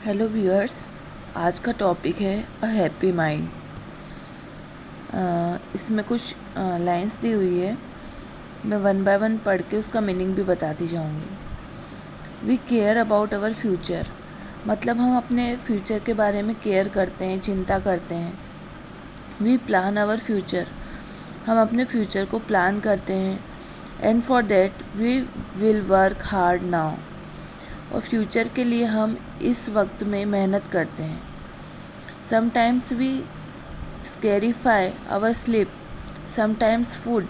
Hello viewers, आज का topic है अ हैप्पी माइंड। इसमें कुछ लाइंस दी हुई है, मैं वन बाय वन पढ़ के उसका मीनिंग भी बताती जाऊंगी। We care about our future, मतलब हम अपने फ्यूचर के बारे में केयर करते हैं, चिंता करते हैं। वी प्लान अवर फ्यूचर, हम अपने फ्यूचर को प्लान करते हैं। And for that we will work hard now, और फ्यूचर के लिए हम इस वक्त में मेहनत करते हैं। Sometimes we sacrifice our sleep, sometimes food,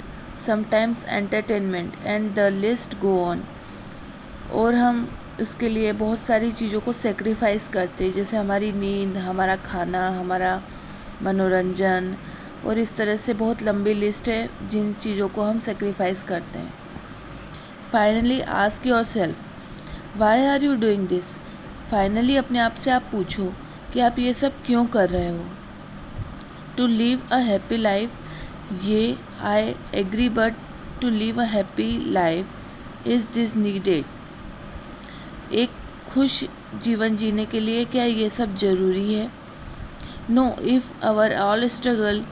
sometimes entertainment and the list go on. और हम उसके लिए बहुत सारी चीज़ों को सेक्रीफाइस करते हैं, जैसे हमारी नींद, हमारा खाना, हमारा मनोरंजन, और इस तरह से बहुत लंबी लिस्ट है जिन चीज़ों को हम सेक्रीफाइस करते हैं। Finally ask yourself why are you doing this. Finally अपने आप से आप पूछो कि आप ये सब क्यों कर रहे हो। To live a happy life, ये I agree, but to live a happy life is this needed. एक खुश जीवन जीने के लिए क्या ये सब जरूरी है? No, if our all struggle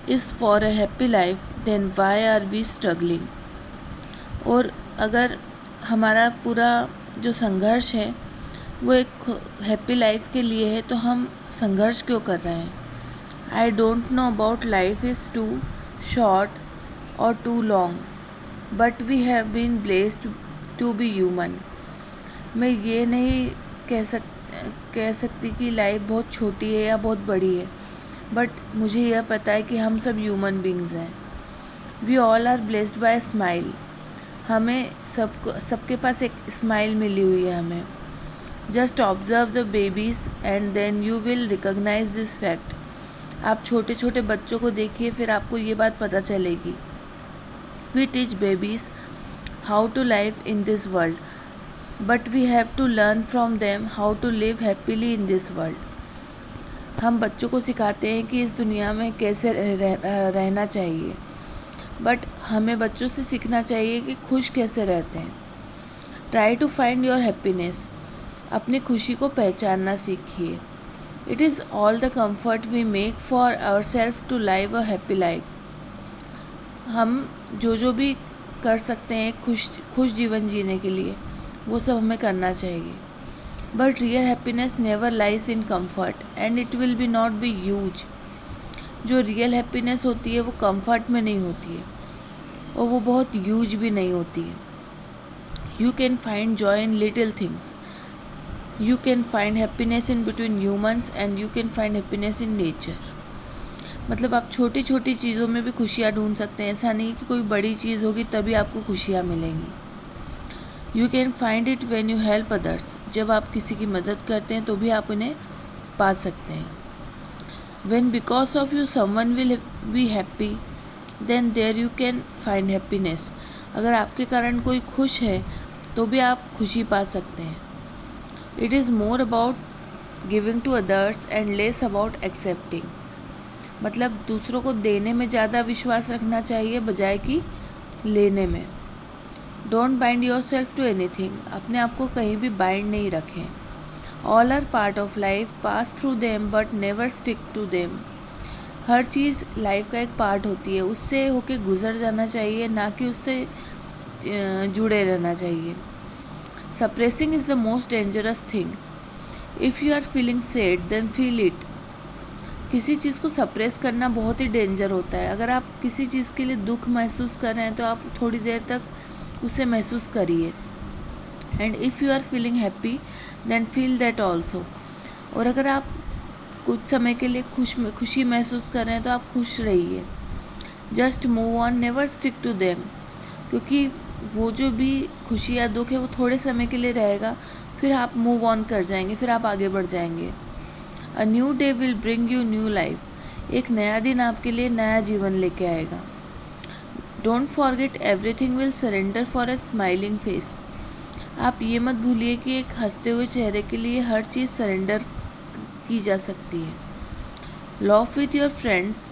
is for a happy life, then why are we struggling. और अगर हमारा पूरा जो संघर्ष है वो एक हैप्पी लाइफ के लिए है, तो हम संघर्ष क्यों कर रहे हैं? I don't know about life is too short और too long, but we have been blessed to be human. मैं ये नहीं कह सकती कि लाइफ बहुत छोटी है या बहुत बड़ी है, बट मुझे यह पता है कि हम सब ह्यूमन बींग्स हैं। We all are blessed by smile, हमें सबके पास एक स्माइल मिली हुई है हमें। Just observe the babies and then you will recognise this fact. आप छोटे छोटे बच्चों को देखिए, फिर आपको ये बात पता चलेगी। We teach babies how to live in this world, but we have to learn from them how to live happily in this world. हम बच्चों को सिखाते हैं कि इस दुनिया में कैसे रहना चाहिए, बट हमें बच्चों से सीखना चाहिए कि खुश कैसे रहते हैं। Try to find your happiness, अपनी खुशी को पहचानना सीखिए। It is all the comfort we make for ourself to live a happy life. हम जो भी कर सकते हैं खुश जीवन जीने के लिए, वो सब हमें करना चाहिए। But real happiness never lies in comfort and it will be not be huge. जो रियल हैप्पीनेस होती है वो कम्फर्ट में नहीं होती है, और वो बहुत ह्यूज भी नहीं होती है। You can find joy in little things, you can find happiness in between humans and you can find happiness in nature. मतलब आप छोटी छोटी चीज़ों में भी खुशियाँ ढूंढ सकते हैं। ऐसा नहीं कि कोई बड़ी चीज़ होगी तभी आपको खुशियाँ मिलेंगी। You can find it when you help others, जब आप किसी की मदद करते हैं तो भी आप उन्हें पा सकते हैं। When because of you someone will be happy, then there you can find happiness. अगर आपके कारण कोई खुश है तो भी आप खुशी पा सकते हैं। It is more about giving to others and less about accepting. मतलब दूसरों को देने में ज़्यादा विश्वास रखना चाहिए बजाय कि लेने में। Don't bind yourself to anything, अपने आप को कहीं भी बाइंड नहीं रखें। All are part of life, pass through them but never stick to them. हर चीज़ लाइफ का एक पार्ट होती है, उससे होके गुजर जाना चाहिए, ना कि उससे जुड़े रहना चाहिए। Suppressing is the most dangerous thing. If you are feeling sad then feel it. किसी चीज़ को सप्रेस करना बहुत ही डेंजर होता है। अगर आप किसी चीज़ के लिए दुख महसूस कर रहे हैं तो आप थोड़ी देर तक उसे महसूस करिए। And if you are feeling happy then feel that also. और अगर आप कुछ समय के लिए खुशी महसूस कर रहे हैं तो आप खुश रहिए। Just move on, never stick to them, क्योंकि वो जो भी खुशी या दुख है वो थोड़े समय के लिए रहेगा, फिर आप मूव ऑन कर जाएंगे, फिर आप आगे बढ़ जाएंगे। A new day will bring you new life, एक नया दिन आपके लिए नया जीवन लेके आएगा। Don't forget everything will surrender for a smiling face. आप ये मत भूलिए कि एक हंसते हुए चेहरे के लिए हर चीज़ सरेंडर की जा सकती है। Laugh with your friends,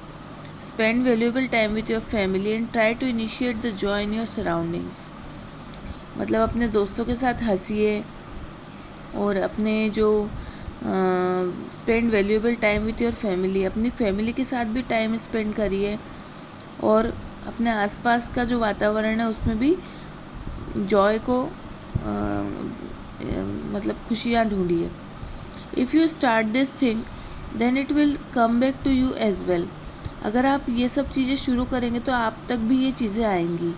spend valuable time with your family and try to initiate the joy in your surroundings. मतलब अपने दोस्तों के साथ हंसिए और अपने जो spend valuable time with your family, अपनी फैमिली के साथ भी टाइम स्पेंड करिए और अपने आसपास का जो वातावरण है उसमें भी जॉय को मतलब खुशियाँ ढूंढिए। If you start this thing then it will come back to you as well. अगर आप ये सब चीज़ें शुरू करेंगे तो आप तक भी ये चीज़ें आएंगी।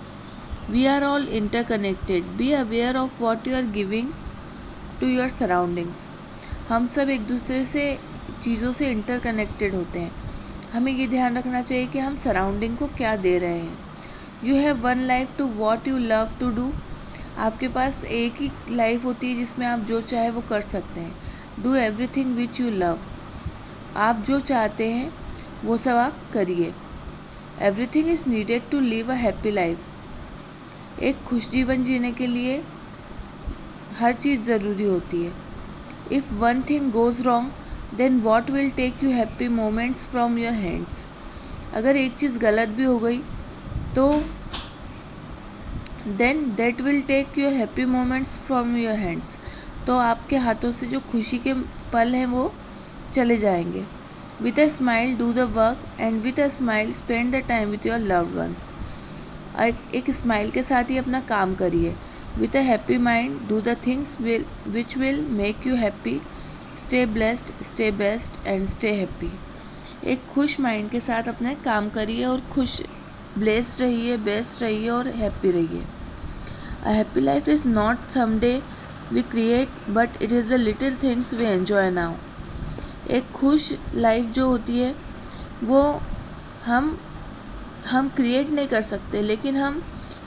We are all interconnected, be aware of what you are giving to your surroundings. हम सब एक दूसरे से चीज़ों से इंटरकनेक्टेड होते हैं। हमें ये ध्यान रखना चाहिए कि हम सराउंडिंग को क्या दे रहे हैं। You have one life to what you love to do. आपके पास एक ही लाइफ होती है जिसमें आप जो चाहे वो कर सकते हैं। Do everything which you love. आप जो चाहते हैं वो सब आप करिए। Everything is needed to live a happy life. एक खुश जीवन जीने के लिए हर चीज़ ज़रूरी होती है। If one thing goes wrong then what will take you happy moments from your hands. अगर एक चीज़ गलत भी हो गई तो then that will take your happy moments from your hands. तो आपके हाथों से जो खुशी के पल हैं वो चले जाएंगे। With a smile do the work and with a smile spend the time with your loved ones. एक स्माइल के साथ ही अपना काम करिए। With a happy mind do the things which will make you happy. Stay blessed, stay best and stay happy. एक खुश mind के साथ अपना काम करिए और खुश, ब्लेस्ड रहिए, बेस्ट रहिए और हैप्पी रहिए। A happy life is not someday we create but it is the little things we enjoy now. एक खुश लाइफ जो होती है वो हम क्रिएट नहीं कर सकते, लेकिन हम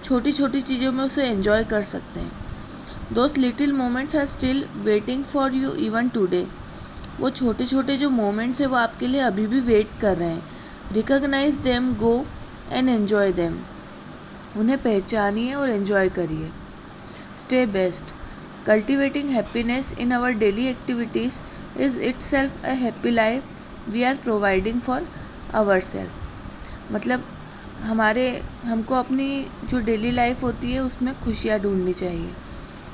छोटी छोटी चीज़ों में उसे एंजॉय कर सकते हैं। दोस्त little moments are still waiting for you even today. वो छोटे छोटे जो मोमेंट्स हैं वो आपके लिए अभी भी वेट कर रहे हैं। Recognise them, go and enjoy them. उन्हें पहचानिए और एंजॉय करिए। Stay best. Cultivating happiness in our daily activities is itself a happy life we are providing for ourself. मतलब हमको अपनी जो डेली लाइफ होती है उसमें खुशियाँ ढूंढनी चाहिए।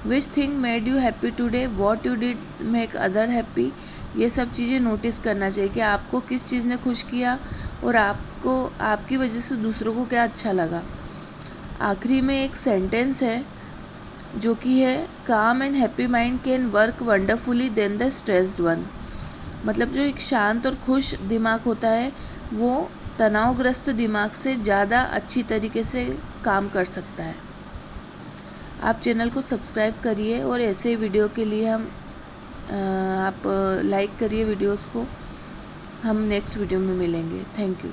Which thing made you happy today, what you did make other happy. ये सब चीज़ें नोटिस करना चाहिए कि आपको किस चीज़ ने खुश किया और आपको आपकी वजह से दूसरों को क्या अच्छा लगा। आखिरी में एक सेंटेंस है जो कि है काम and happy mind can work wonderfully than the stressed one. मतलब जो एक शांत और खुश दिमाग होता है वो तनावग्रस्त दिमाग से ज़्यादा अच्छी तरीके से काम कर सकता है। आप चैनल को सब्सक्राइब करिए और ऐसे वीडियो के लिए आप लाइक करिए वीडियोस को। हम नेक्स्ट वीडियो में मिलेंगे। Thank you.